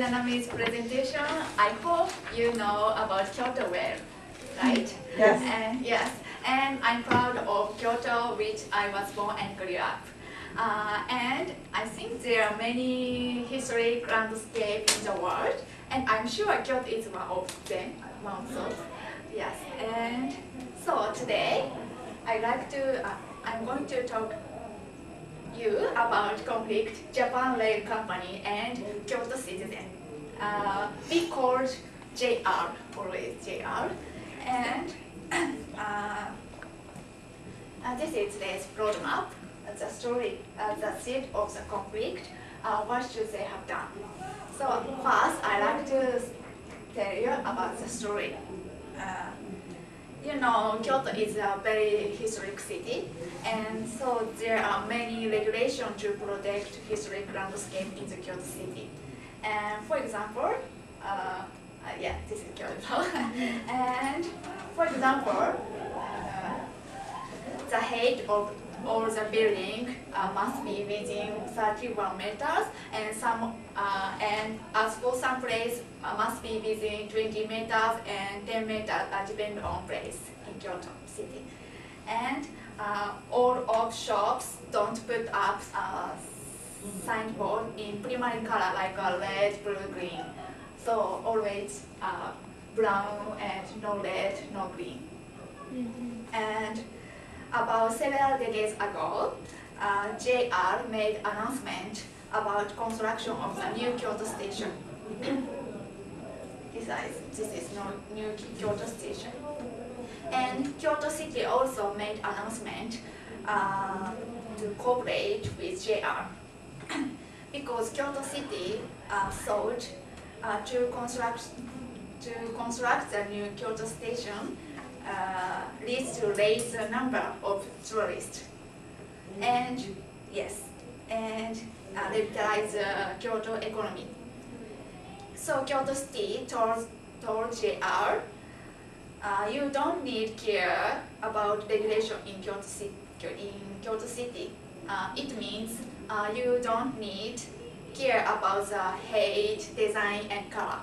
Nanami's presentation, I hope you know about Kyoto well, right? Yes. And yes, and I'm proud of Kyoto, which I was born and grew up. And I think there are many historic landscapes in the world, and I'm sure Kyoto is one of them. Yes, and so today I'm going to talk you about conflict, Japan Rail Company and Kyoto Citizen. We called JR, always JR, and this is today's roadmap, the story, the seed of the conflict, what should they have done. So first, I'd like to tell you about the story. You know, Kyoto is a very historic city, and so there are many regulations to protect historic landscape in the Kyoto city. And for example, yeah, this is Kyoto. And for example, the height of all the building must be within 31 meters, and as for some place must be within 20 meters and 10 meters, depending on place in Kyoto city. And all of shops don't put up signboard in primary color like red, blue, green. So always brown and no red, no green. And about several decades ago, JR made announcement about construction of the new Kyoto station. This is no new Kyoto station. And Kyoto City also made announcement to cooperate with JR because Kyoto City thought to construct the new Kyoto station leads to raise the number of tourists, and yes, and revitalize the Kyoto economy. So Kyoto City told JR, you don't need care about regulation in Kyoto City. It means you don't need care about the height, design, and color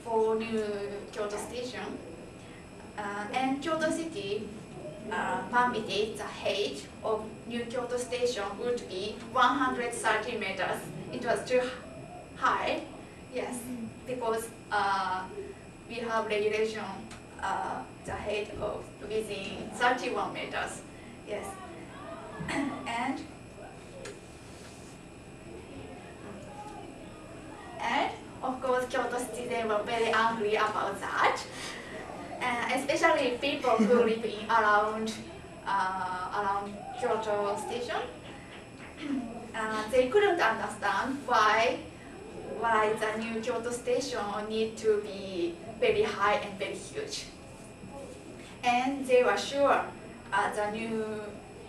for new Kyoto station. And Kyoto City permitted the height of new Kyoto station would be 130 meters. It was too high, yes, because we have regulation the height of within 31 meters, yes. And of course, Kyoto citizens were very angry about that. Especially people who live in around Kyoto station, they couldn't understand why the new Kyoto station need to be very high and very huge. And they were sure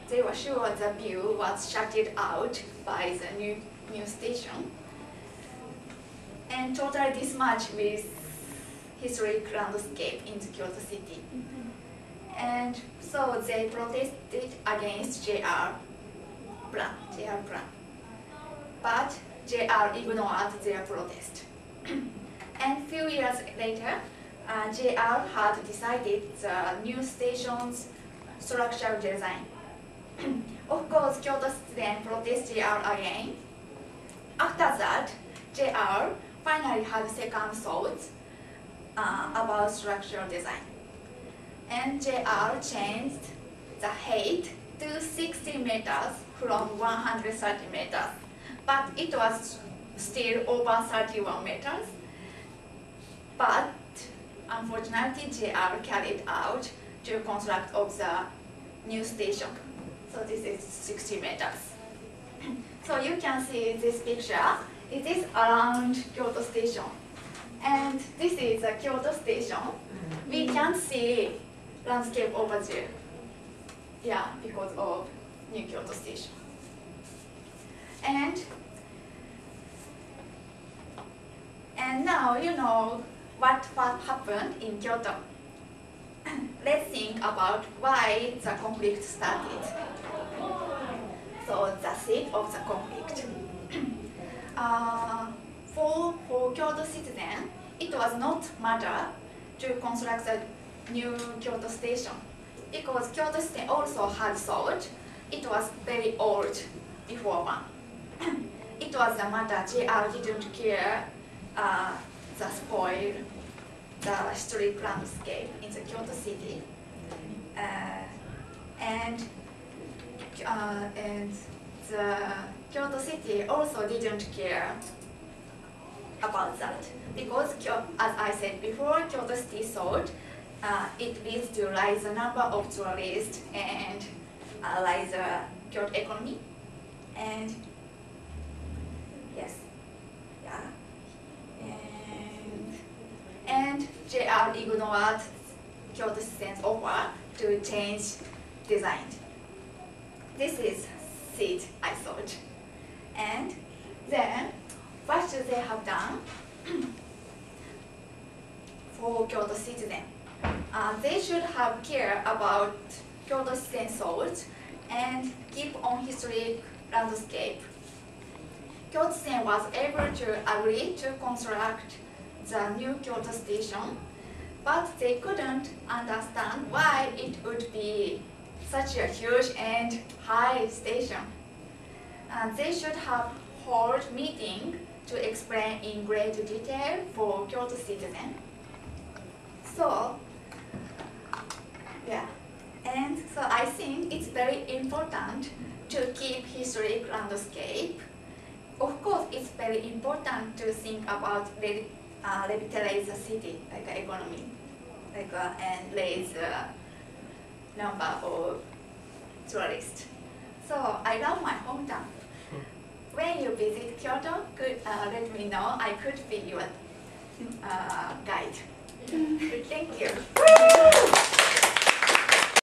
the view was shutted out by the new station, and totally dismatched with historic landscape in the Kyoto city. And so they protested against JR plan. But JR ignored their protest. And few years later, JR had decided the new station's structural design. Of course, Kyoto citizens protested JR again. After that, JR finally had second thoughts about structural design. And JR changed the height to 60 meters from 130 meters. But it was still over 31 meters. But unfortunately, JR carried out to construct of the new station. So this is 60 meters. So you can see this picture. It is around Kyoto station. And this is a Kyoto station. We can see landscape over there. Yeah, because of new Kyoto station. And now you know what happened in Kyoto. Let's think about why the conflict started. So the seed of the conflict. for Kyoto citizen, it was not matter to construct a new Kyoto station because Kyoto city also had thought it was very old before one. It was a matter JR didn't care the spoil the historic landscape in the Kyoto city, and the Kyoto city also didn't care about that because, as I said before, Kyoto city thought it leads to rise the number of tourists and rise the Kyoto economy, and yes, yeah, and JR ignored Kyoto citizen's offer to change design. This is it, I thought. And then, what should they have done for Kyoto citizen? They should have cared about Kyoto citizen's thoughts and keep on historic landscape. Kyoto citizen was able to agree to construct the new Kyoto station, but they couldn't understand why it would be such a huge and high station. They should have held meeting to explain in great detail for Kyoto citizen. So, yeah, and so I think it's very important to keep historic landscape. Of course, it's very important to think about revitalize the city, like economy, and raise the number of tourists. So I love my hometown. When you visit Kyoto, let me know. I could be your guide. Thank you.